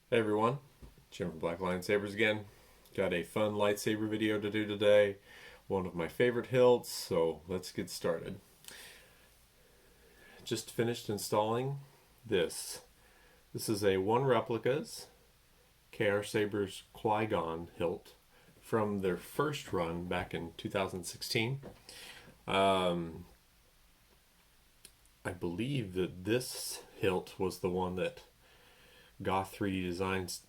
Hey everyone, Jim from Black Lion Sabers again. Got a fun lightsaber video to do today. One of my favorite hilts, so let's get started. Just finished installing this. This is a one replicas KR Sabers Qui-Gon hilt from their first run back in 2016. I believe that this hilt was the one that GOTH 3D Designs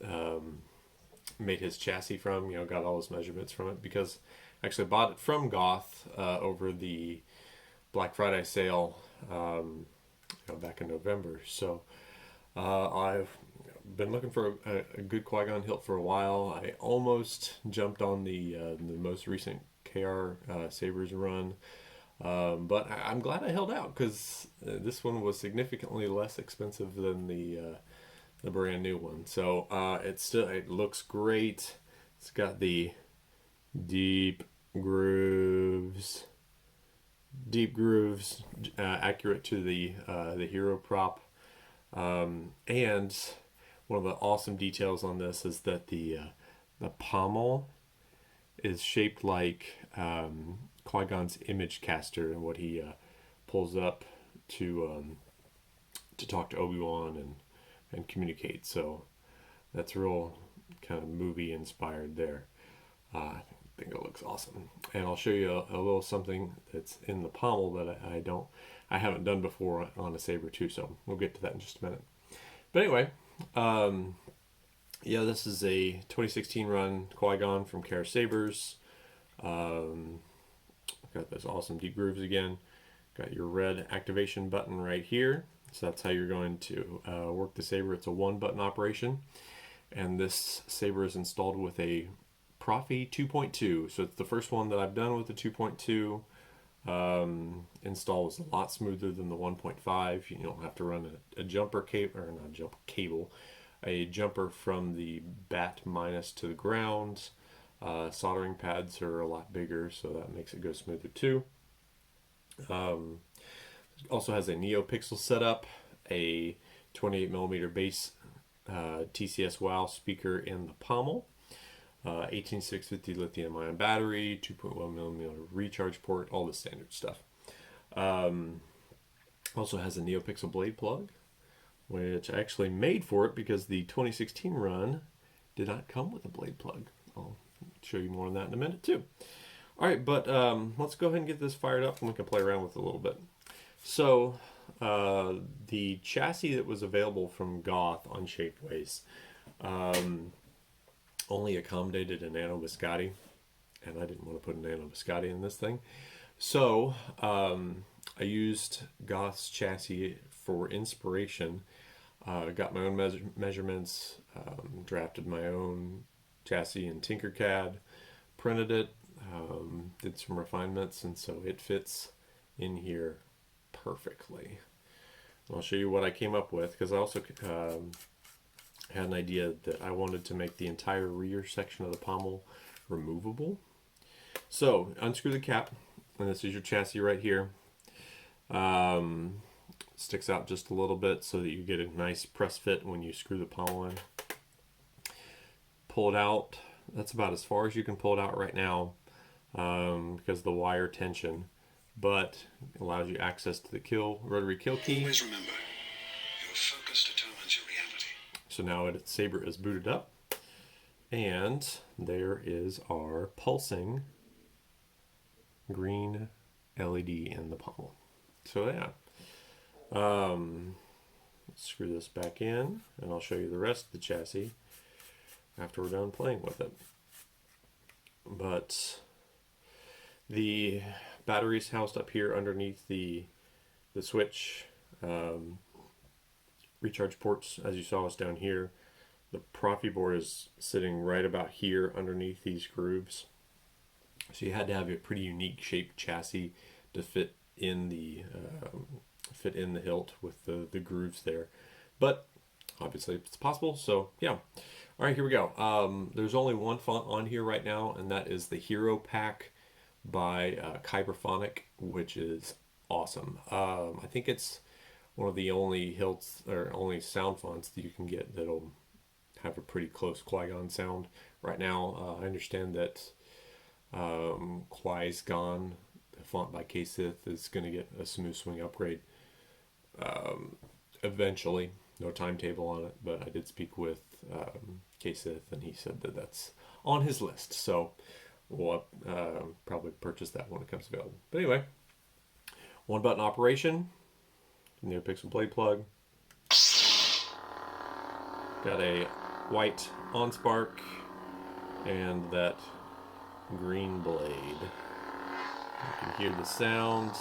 made his chassis from, got all his measurements from it, because I actually bought it from GOTH over the Black Friday sale back in November. So I've been looking for a good Qui-Gon hilt for a while. I almost jumped on the most recent KR Sabers run. But I'm glad I held out because this one was significantly less expensive than the brand new one. So it looks great. It's got the deep grooves, accurate to the hero prop. And one of the awesome details on this is that the pommel is shaped like Qui-Gon's image caster and what he pulls up to talk to Obi-Wan and communicate. So that's real kind of movie inspired there. I think it looks awesome, and I'll show you a little something that's in the pommel that I haven't done before on a saber too. So we'll get to that in just a minute. But anyway, yeah, this is a 2016 run Qui-Gon from KR Sabers. Got those awesome deep grooves again. Got your red activation button right here. So that's how you're going to work the saber. It's a one button operation. And this saber is installed with a Proffie 2.2. So it's the first one that I've done with the 2.2. Install was a lot smoother than the 1.5. You don't have to run a jumper cable, or not jumper cable, a jumper from the bat minus to the ground. Soldering pads are a lot bigger, so that makes it go smoother too. Also has a Neopixel setup, a 28mm base TCS WOW speaker in the pommel, 18650 lithium-ion battery, 2.1mm recharge port, all the standard stuff. Also has a Neopixel blade plug, which I actually made for it because the 2016 run did not come with a blade plug. I'll show you more on that in a minute too. All right, but let's go ahead and get this fired up and we can play around with it a little bit. So the chassis that was available from GOTH on Shapeways only accommodated a nano biscotti, and I didn't want to put a nano biscotti in this thing. So I used GOTH's chassis for inspiration. Got my own measurements, drafted my own chassis in Tinkercad, printed it, did some refinements, and so it fits in here perfectly. I'll show you what I came up with, because I also had an idea that I wanted to make the entire rear section of the pommel removable. So unscrew the cap, and this is your chassis right here. Sticks out just a little bit so that you get a nice press fit when you screw the pommel in. Pull it out. That's about as far as you can pull it out right now because of the wire tension, but it allows you access to the rotary kill key. Always remember, your focus determines your reality. So now its saber is booted up, and there is our pulsing green LED in the pommel. So yeah, let's screw this back in, and I'll show you the rest of the chassis after we're done playing with it. But the battery's housed up here underneath the switch. Recharge ports, as you saw, is down here. The Proffieboard is sitting right about here underneath these grooves. So you had to have a pretty unique shaped chassis to fit in the hilt with the grooves there. But obviously it's possible, so yeah. All right, here we go. There's only one font on here right now, and that is the Hero Pack by Kyberphonic, which is awesome. I think it's one of the only hilts or only sound fonts that you can get that'll have a pretty close Qui-Gon sound. Right now, I understand that Qui-Gon, the font by KSith, is going to get a smooth swing upgrade eventually. No timetable on it, but I did speak with KSith, and he said that that's on his list. So we'll probably purchase that when it comes available. But anyway, one button operation, Neopixel blade plug. Got a white on spark and that green blade. You can hear the sounds.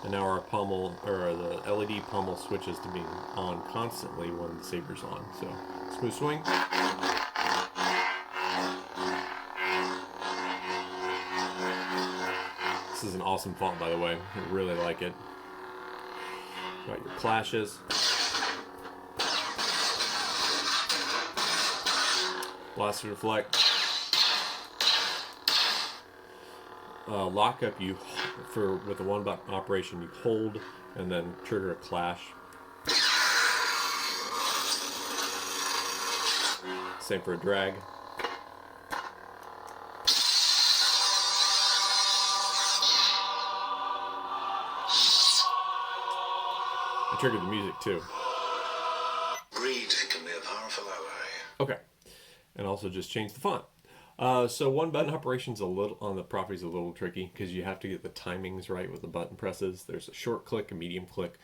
And now our pommel, or the LED pommel, switches to being on constantly when the saber's on. So, smooth swing. This is an awesome font, by the way. I really like it. Got your clashes. Blast to reflect. Lockup, with a one button operation, you hold and then trigger a clash. Same for a drag. I triggered the music too. Greed can be a powerful ally. Okay, and also just change the font. So one button operation's a little on the Proffie's a little tricky because you have to get the timings right with the button presses. There's a short click, a medium click,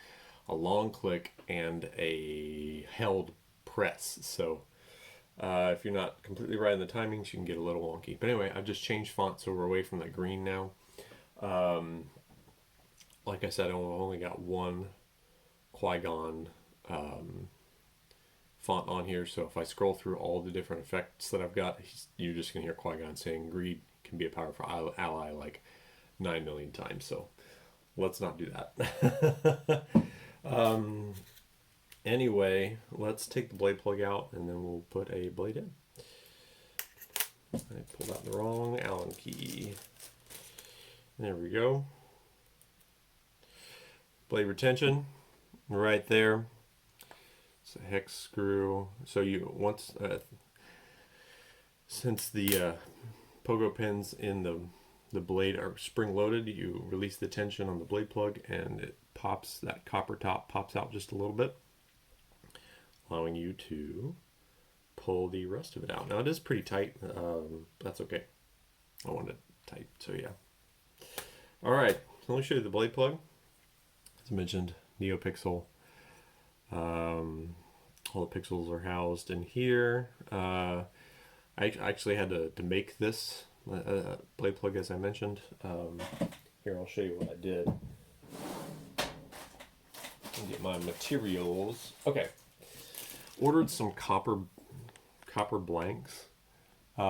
a long click, and a held press. So if you're not completely right in the timings, you can get a little wonky. But anyway, I've just changed font, so we're away from that green now. Like I said, I've only got one Qui-Gon font on here, so if I scroll through all the different effects that I've got, you're just gonna hear Qui-Gon saying greed can be a powerful ally like 9 million times, so let's not do that. Anyway, let's take the blade plug out and then we'll put a blade in. I pulled out the wrong Allen key. There we go. Blade retention right there. It's a hex screw. So you once since the pogo pins in the blade are spring loaded, you release the tension on the blade plug and it pops, that copper top pops out just a little bit, allowing you to pull the rest of it out. Now it is pretty tight. That's okay. I want it tight, so yeah. All right, so let me show you the blade plug. As I mentioned, Neopixel. All the pixels are housed in here. I actually had to make this blade plug, as I mentioned. Here, I'll show you what I did. Let me get my materials. Okay, ordered some copper blanks. They're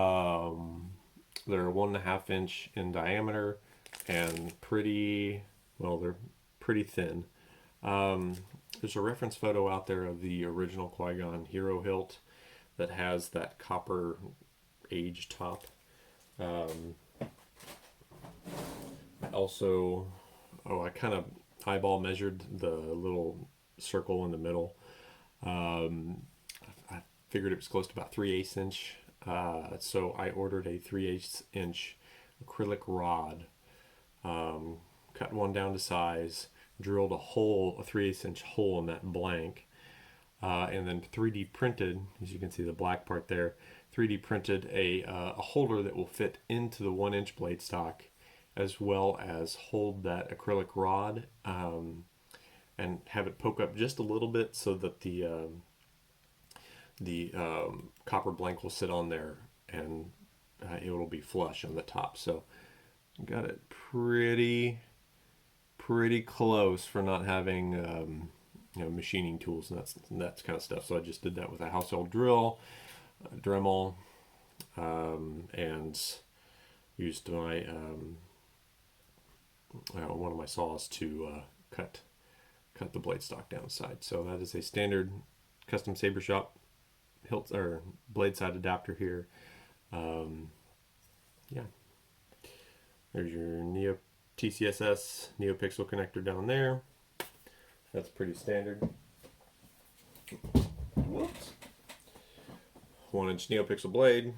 1.5 inch in diameter and pretty, well, they're pretty thin. There's a reference photo out there of the original Qui-Gon Hero hilt that has that copper age top. I also, I kind of eyeball measured the little circle in the middle. I figured it was close to about 3/8 inch. So I ordered a 3/8 inch acrylic rod, cut one down to size, drilled a 3/8 inch hole in that blank, and then 3D printed, as you can see the black part there, 3D printed a holder that will fit into the 1 inch blade stock, as well as hold that acrylic rod and have it poke up just a little bit so that the copper blank will sit on there and it will be flush on the top. So got it pretty close for not having machining tools and that kind of stuff. So I just did that with a household drill, a Dremel, and used my one of my saws to cut the blade stock down the side. So that is a standard custom saber shop hilt or blade side adapter here. Yeah, there's your TCSS Neopixel connector down there. That's pretty standard. Whoops. 1-inch Neopixel blade.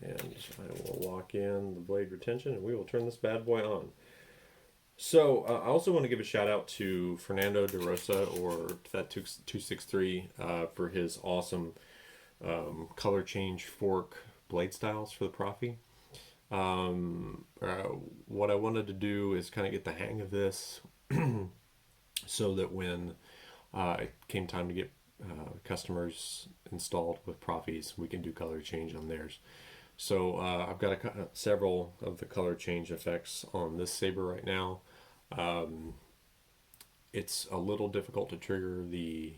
And I will lock in the blade retention, and we will turn this bad boy on. So I also want to give a shout out to Fernando De Rosa, or that263, for his awesome color change fork blade styles for the Proffie. What I wanted to do is kind of get the hang of this so that when it came time to get customers installed with Proffies, we can do color change on theirs. So I've got several of the color change effects on this saber right now. It's a little difficult to trigger the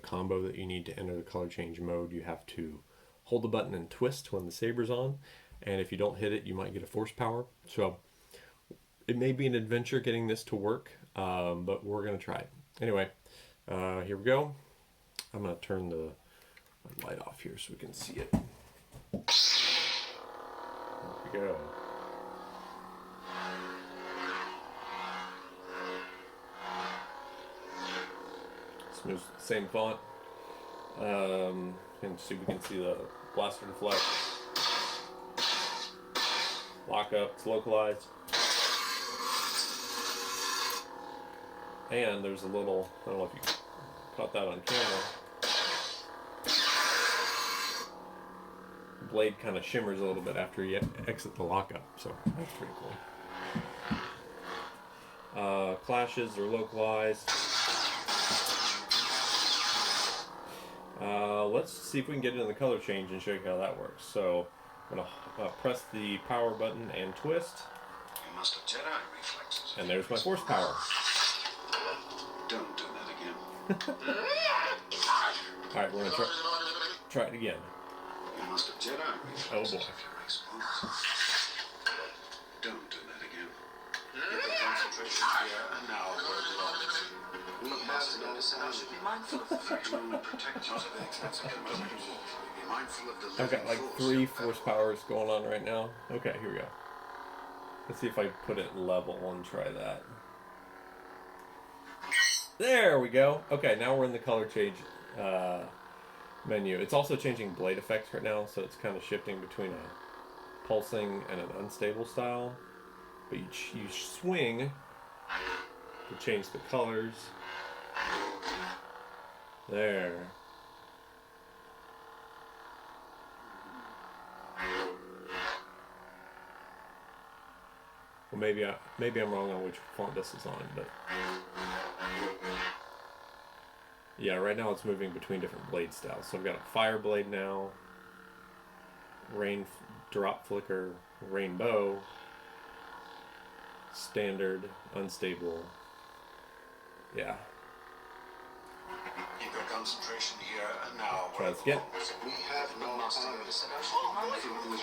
combo that you need to enter the color change mode. You have to hold the button and twist when the saber's on, and if you don't hit it, you might get a force power. So it may be an adventure getting this to work, but we're going to try it. Anyway, here we go. I'm going to turn the light off here so we can see it. There we go. Smooth, same font. And so we can see the blaster deflect. Lock up, it's localized. And there's a little, I don't know if you caught that on camera. Blade kind of shimmers a little bit after you exit the lockup, so that's pretty cool. Clashes are localized. Let's see if we can get into the color change and show you how that works. So I'm going to press the power button and twist. You must have Jedi reflexes. And there's my force power. Don't do that again. Alright, we're going to try it again. You must have Jedi reflexes. Oh boy. If you're exposed. Don't do that again. Keep your concentration here and now where it belongs. We have no sound. Be mindful of the fact you only protect yourself against commands. Be mindful of the I've got like 3 force powers going on right now. Okay, here we go. Let's see if I put it level and try that. There we go. Okay, now we're in the color change menu. It's also changing blade effects right now, so it's kind of shifting between a pulsing and an unstable style. But you swing to change the colors. There. Well, maybe I'm wrong on which font this is on, but yeah, right now it's moving between different blade styles. So I've got a fire blade now, rain drop flicker, rainbow, standard, unstable. Yeah. Keep your concentration here and now. Try this again. We have no master of this. Be mindful of the living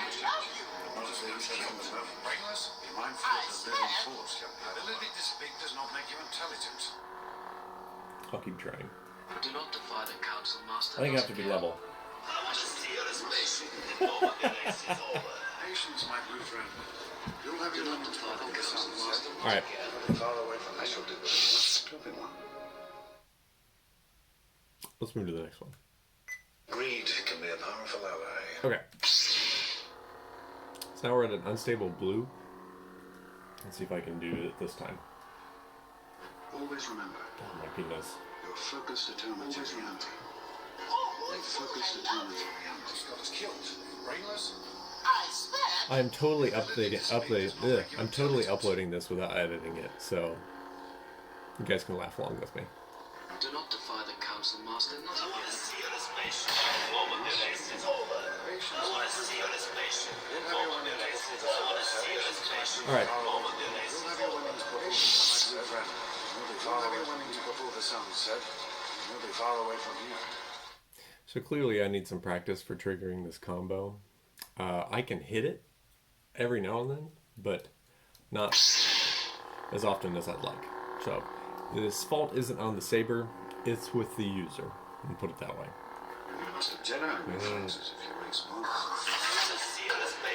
force. The ability to speak does not make you intelligent. I'll keep trying. Do not defy the council, master. I think I have to be level. Patience, my good friend. You'll have your own to follow the sun, master. Alright. Far away from I shall do it. Stupid one. Let's move to the next one. Greed can be a powerful ally. Okay. So now we're at an unstable blue. Let's see if I can do it this time. Always remember, Oh my goodness. your focus determines your reality. Your focus determines your reality. Got us killed. Brainless? I'm totally I'm totally uploading this without editing it, so you guys can laugh along with me. Do not defy the council, master. Not again. All right. So clearly I need some practice for triggering this combo. I can hit it every now and then, but not as often as I'd like. So this fault isn't on the saber, it's with the user. Let me put it that way.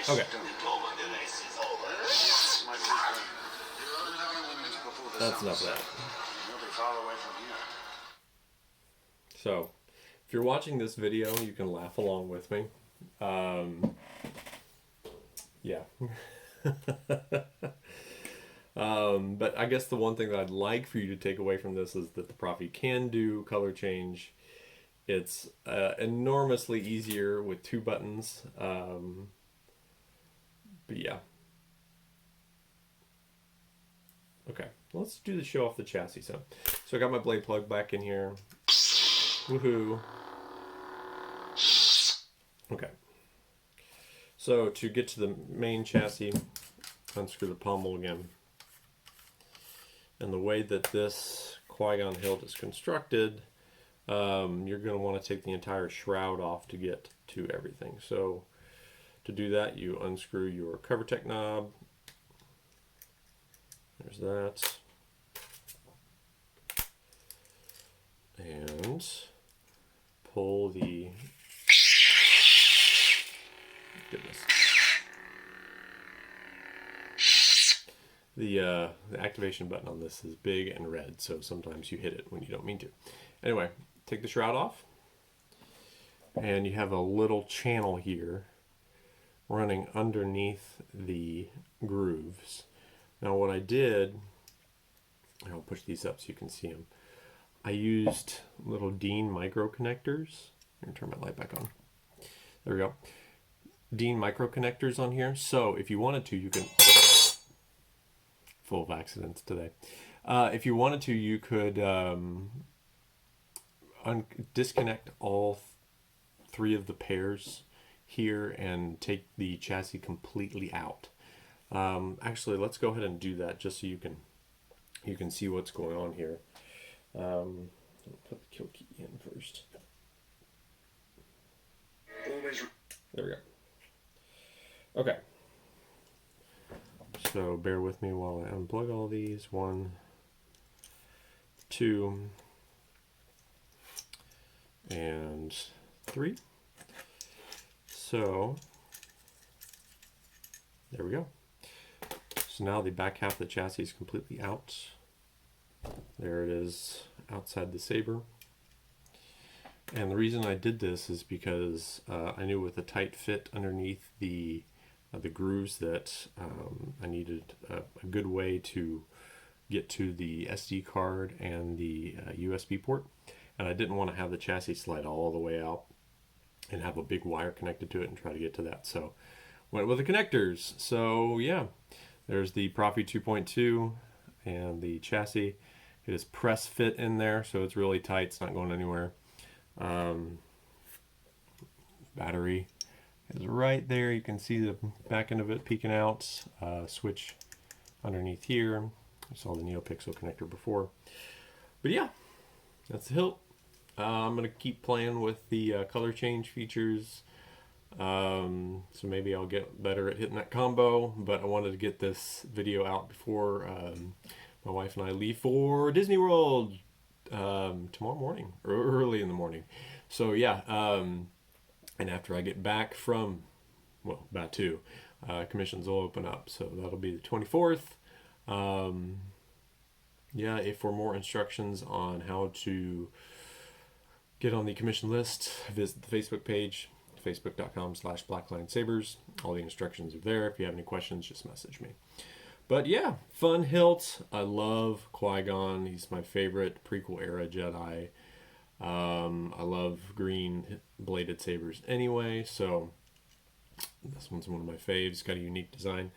Okay. That's enough of that. So if you're watching this video, you can laugh along with me. Yeah. But I guess the one thing that I'd like for you to take away from this is that the Proffie can do color change. It's enormously easier with 2 buttons. But yeah. Okay, let's do the show off the chassis. So I got my blade plug back in here. Woohoo. Okay. So to get to the main chassis, unscrew the pommel again. And the way that this Qui-Gon hilt is constructed, you're going to want to take the entire shroud off to get to everything. So to do that, you unscrew your CoverTech knob. There's that. And pull the... Goodness. The activation button on this is big and red, so sometimes you hit it when you don't mean to. Anyway, take the shroud off, and you have a little channel here running underneath the grooves. Now what I did, I'll push these up so you can see them. I used little Dean micro connectors. I'm gonna turn my light back on. There we go. Dean micro connectors on here. So if you wanted to, you can... Full of accidents today. If you wanted to, you could disconnect all 3 of the pairs here and take the chassis completely out. Actually, let's go ahead and do that just so you can see what's going on here. I'll put the kill key in first. There we go. Okay. So bear with me while I unplug all these. 1, 2, and 3. So there we go. So now the back half of the chassis is completely out. There it is outside the saber. And the reason I did this is because I knew with a tight fit underneath the grooves that I needed a good way to get to the SD card and the USB port, and I didn't want to have the chassis slide all the way out and have a big wire connected to it and try to get to that. So went with the connectors. So yeah, there's the Proffie 2.2 and the chassis. It is press fit in there, so it's really tight. It's not going anywhere. Battery is right there. You can see the back end of it peeking out. Switch underneath here. I saw the Neopixel connector before. But yeah, that's the hilt. I'm going to keep playing with the color change features. So maybe I'll get better at hitting that combo. But I wanted to get this video out before my wife and I leave for Disney World tomorrow morning, or early in the morning. So yeah, and after I get back from, well, about 2, commissions will open up. So that'll be the 24th. Yeah, if for more instructions on how to get on the commission list, visit the Facebook page, facebook.com/blacklinesabers. All the instructions are there. If you have any questions, just message me. But yeah, fun hilt. I love Qui-Gon. He's my favorite prequel era Jedi. I love green bladed sabers anyway, so this one's one of my faves. It's got a unique design.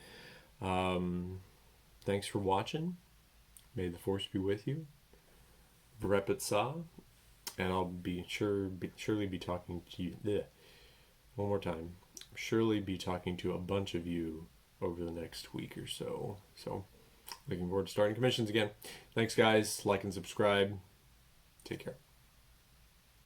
Thanks for watching. May the Force be with you. Vrepit Sa. And I'll be surely be talking to you. One more time. Surely be talking to a bunch of you over the next week or so. So, looking forward to starting commissions again. Thanks, guys. Like and subscribe. Take care.